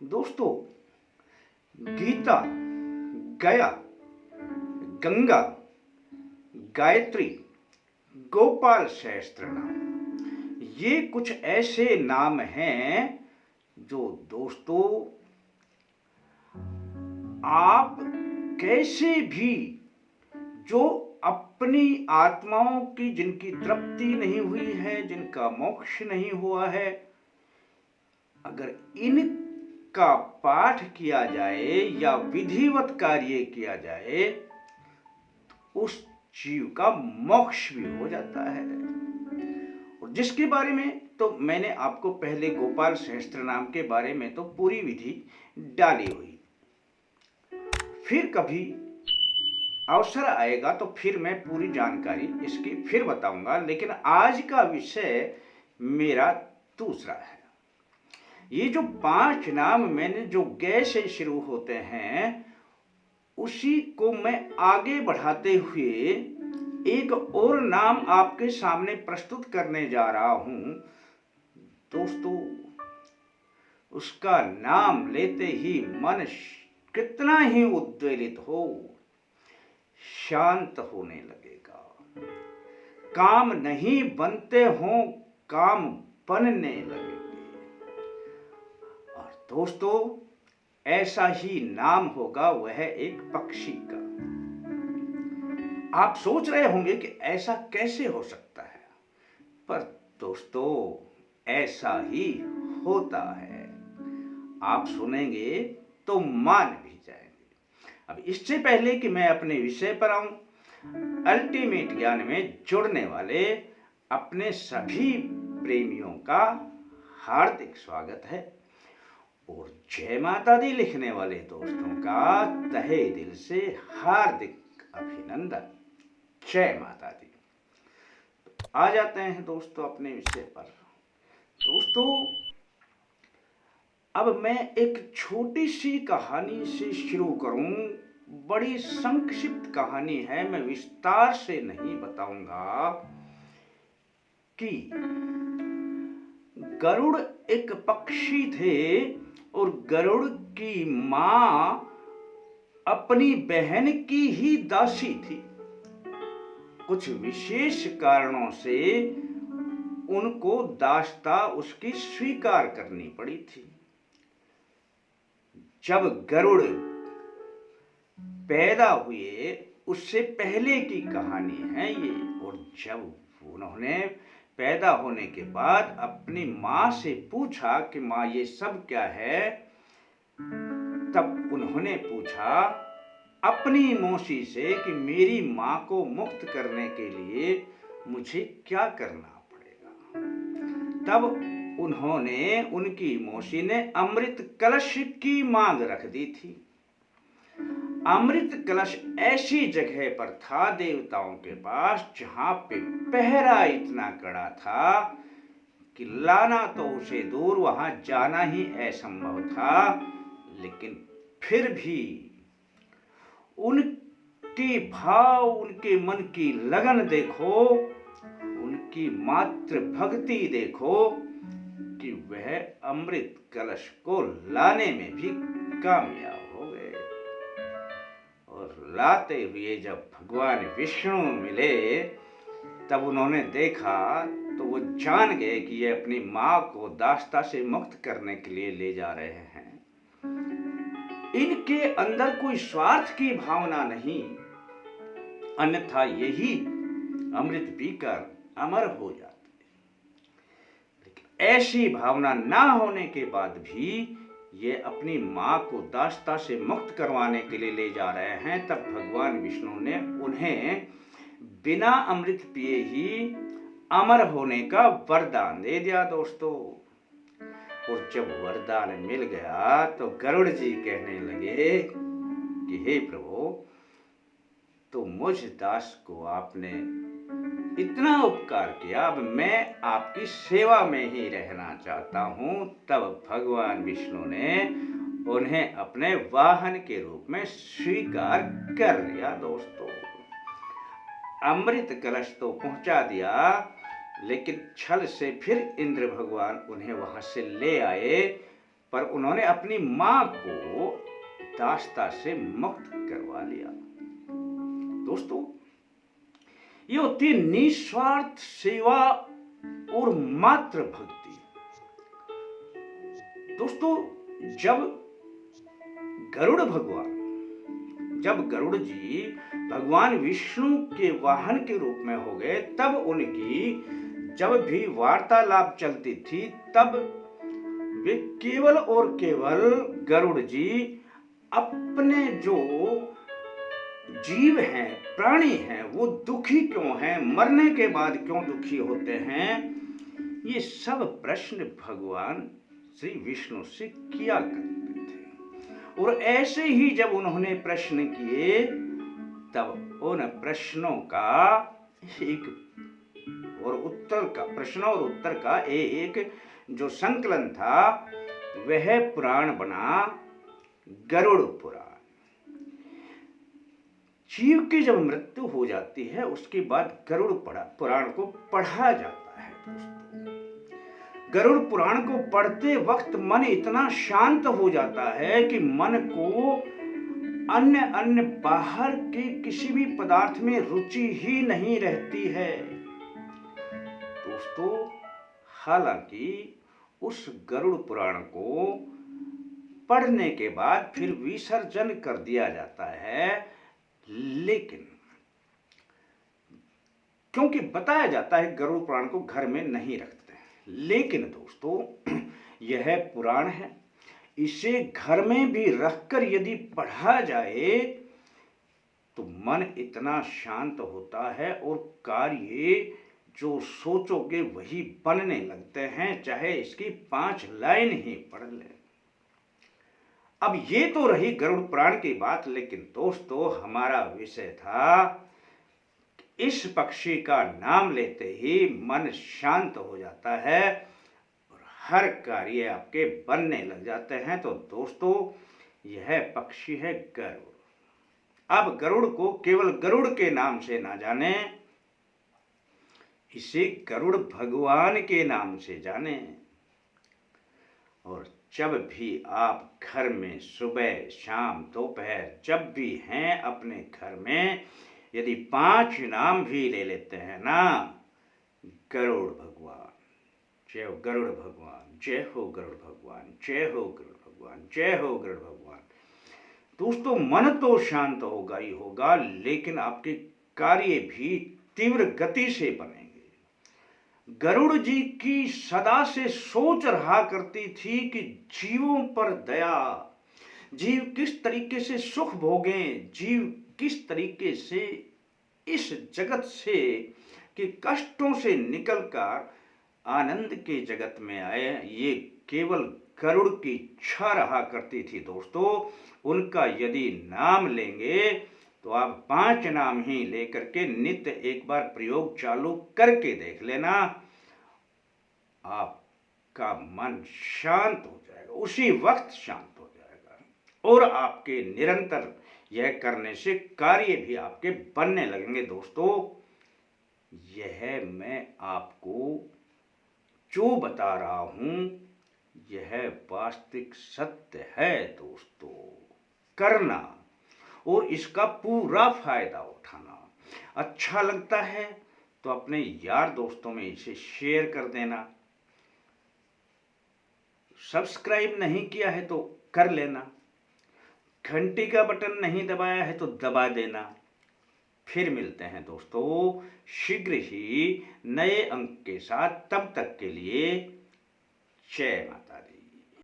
दोस्तों, गीता, गया, गंगा, गायत्री, गोपाल सहस्त्र नाम, ये कुछ ऐसे नाम हैं जो दोस्तों आप कैसे भी, जो अपनी आत्माओं की जिनकी तृप्ति नहीं हुई है, जिनका मोक्ष नहीं हुआ है, अगर इनका पाठ किया जाए या विधिवत कार्य किया जाए तो उस जीव का मोक्ष भी हो जाता है। और जिसके बारे में तो मैंने आपको पहले गोपाल सहस्त्र नाम के बारे में तो पूरी विधि डाली हुई, फिर कभी अवसर आएगा तो फिर मैं पूरी जानकारी इसकी फिर बताऊंगा। लेकिन आज का विषय मेरा दूसरा है। ये जो 5 नाम मैंने जो ग से शुरू होते हैं उसी को मैं आगे बढ़ाते हुए एक और नाम आपके सामने प्रस्तुत करने जा रहा हूं। दोस्तों, उसका नाम लेते ही मन कितना ही उद्वेलित हो, शांत होने लगेगा। काम नहीं बनते हों, काम बनने लगेंगे। और दोस्तों, ऐसा ही नाम होगा वह एक पक्षी का। आप सोच रहे होंगे कि ऐसा कैसे हो सकता है, पर दोस्तों ऐसा ही होता है। आप सुनेंगे तो मान भी जाएंगे। अब इससे पहले कि मैं अपने विषय पर आऊं, अल्टीमेट ज्ञान में जुड़ने वाले अपने सभी प्रेमियों का हार्दिक स्वागत है और जय माता दी लिखने वाले दोस्तों का तहे दिल से हार्दिक अभिनंदन। जय माता दी। तो आ जाते हैं दोस्तों अपने विषय पर। दोस्तों, अब मैं एक छोटी सी कहानी से शुरू करूं। बड़ी संक्षिप्त कहानी है, मैं विस्तार से नहीं बताऊंगा। कि गरुड़ एक पक्षी थे और गरुड़ की मां अपनी बहन की ही दासी थी। कुछ विशेष कारणों से उनको दासता उसकी स्वीकार करनी पड़ी थी। जब गरुड़ पैदा हुए उससे पहले की कहानी है ये। और जब उन्होंने पैदा होने के बाद अपनी मां से पूछा कि मां ये सब क्या है, तब उन्होंने पूछा अपनी मौसी से कि मेरी मां को मुक्त करने के लिए मुझे क्या करना पड़ेगा। तब उन्होंने, उनकी मौसी ने अमृत कलश की मांग रख दी थी। अमृत कलश ऐसी जगह पर था देवताओं के पास जहां पे पहरा इतना कड़ा था कि लाना तो उसे दूर, वहां जाना ही असंभव था। लेकिन फिर भी उनके भाव, उनके मन की लगन देखो, उनकी मात्र भक्ति देखो कि वह अमृत कलश को लाने में भी कामयाब हो गए। और लाते हुए जब भगवान विष्णु मिले तब उन्होंने देखा तो वो जान गए कि ये अपनी मां को दासता से मुक्त करने के लिए ले जा रहे हैं। इनके अंदर कोई स्वार्थ की भावना नहीं, अन्यथा यही अमृत पीकर अमर हो जाते। लेकिन ऐसी भावना ना होने के बाद भी ये अपनी मां को दासता से मुक्त करवाने के लिए ले जा रहे हैं। तब भगवान विष्णु ने उन्हें बिना अमृत पिए ही अमर होने का वरदान दे दिया दोस्तों। और जब वरदान मिल गया तो गरुड़ जी कहने लगे कि हे प्रभु, तो मुझ दास को आपने इतना उपकार किया, अब मैं आपकी सेवा में ही रहना चाहता हूं। तब भगवान विष्णु ने उन्हें अपने वाहन के रूप में स्वीकार कर लिया दोस्तों। अमृत कलश तो पहुंचा दिया, लेकिन छल से फिर इंद्र भगवान उन्हें वहां से ले आए पर उन्होंने अपनी मां को दासता से मुक्त करवा लिया। दोस्तों, ये होती है निस्वार्थ सेवा और मात्र भक्ति। दोस्तों, जब गरुड़ जी भगवान विष्णु के वाहन के रूप में हो गए, तब उनकी जब भी वार्तालाप चलती थी, तब वे केवल और केवल गरुड़ जी अपने जो जीव हैं, प्राणी हैं, वो दुखी क्यों हैं, मरने के बाद क्यों दुखी होते हैं, ये सब प्रश्न भगवान श्री विष्णु से किया करते थे। और ऐसे ही जब उन्होंने प्रश्न किए, तब उन प्रश्नों का प्रश्नों और उत्तर का एक जो संकलन था, वह पुराण बना गरुड़ पुराण। जीव की जब मृत्यु हो जाती है, उसके बाद गरुड़ पुराण को पढ़ा जाता है। दोस्तों, गरुड़ पुराण को पढ़ते वक्त मन इतना शांत हो जाता है कि मन को अन्य बाहर के किसी भी पदार्थ में रुचि ही नहीं रहती है। दोस्तों, हालांकि उस गरुड़ पुराण को पढ़ने के बाद फिर विसर्जन कर दिया जाता है, लेकिन क्योंकि बताया जाता है गरुड़ पुराण को घर में नहीं रखते। लेकिन दोस्तों, यह पुराण है, इसे घर में भी रखकर यदि पढ़ा जाए तो मन इतना शांत होता है और कार्य जो सोचोगे वही बनने लगते हैं, चाहे इसकी 5 लाइन ही पढ़ ले। अब ये तो रही गरुड़ पुराण की बात, लेकिन दोस्तों, हमारा विषय था इस पक्षी का नाम लेते ही मन शांत हो जाता है और हर कार्य आपके बनने लग जाते हैं। तो दोस्तों, यह पक्षी है गरुड़। अब गरुड़ को केवल गरुड़ के नाम से ना जाने, इसे गरुड़ भगवान के नाम से जाने। और जब भी आप घर में सुबह, शाम, दोपहर जब भी हैं अपने घर में, यदि 5 नाम भी ले लेते हैं ना, गरुड़ भगवान, जय हो गरुड़ भगवान, जय हो गरुड़ भगवान, जय हो गरुड़ भगवान, जय हो गरुड़ भगवान, दोस्तों, मन तो शांत होगा ही होगा, लेकिन आपके कार्य भी तीव्र गति से बनेंगे। गरुड़ जी की सदा से सोच रहा करती थी कि जीवों पर दया, जीव किस तरीके से सुख भोगें, जीव किस तरीके से इस जगत से के कष्टों से निकलकर आनंद के जगत में आए, ये केवल गरुड़ की इच्छा रहा करती थी। दोस्तों, उनका यदि नाम लेंगे तो आप 5 नाम ही लेकर के नित्य एक बार प्रयोग चालू करके देख लेना, आपका मन शांत हो जाएगा, उसी वक्त शांत हो जाएगा। और आपके निरंतर यह करने से कार्य भी आपके बनने लगेंगे। दोस्तों, यह मैं आपको जो बता रहा हूं, यह वास्तविक सत्य है। दोस्तों, करना और इसका पूरा फायदा उठाना। अच्छा लगता है तो अपने यार दोस्तों में इसे शेयर कर देना। सब्सक्राइब नहीं किया है तो कर लेना। घंटी का बटन नहीं दबाया है तो दबा देना। फिर मिलते हैं दोस्तों शीघ्र ही नए अंक के साथ। तब तक के लिए जय माता।